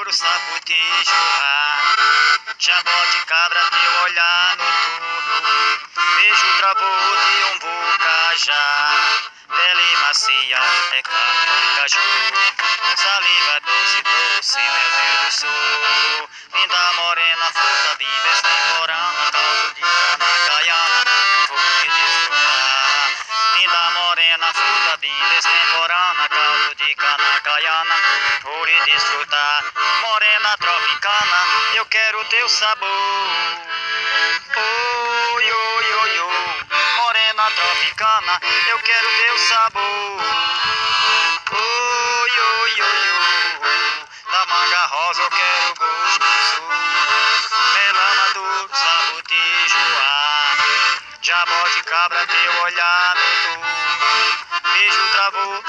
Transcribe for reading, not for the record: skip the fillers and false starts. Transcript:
quero sabotejar. Jaboticabra, teu olhar noturno. Beijo travou de um bocajá. Pele macia, é carne de caju. Saliva doce, doce, meu Deus do céu. Linda morena, fruta viva, extemporânea, caldo de cana caiana, vou te desfrutar. Linda morena, fruta viva, extemporânea, caldo de cana caiana, vou lhe desfrutar. Morena tropicana, eu quero teu sabor. Oi, oi, oi, oi. Morena tropicana, eu quero teu sabor. Oi, oi, oi, oi. Da manga rosa eu quero gostoso. Melama do sabotejoar. Jaboticabra, teu olhar noturno. Beijo travou.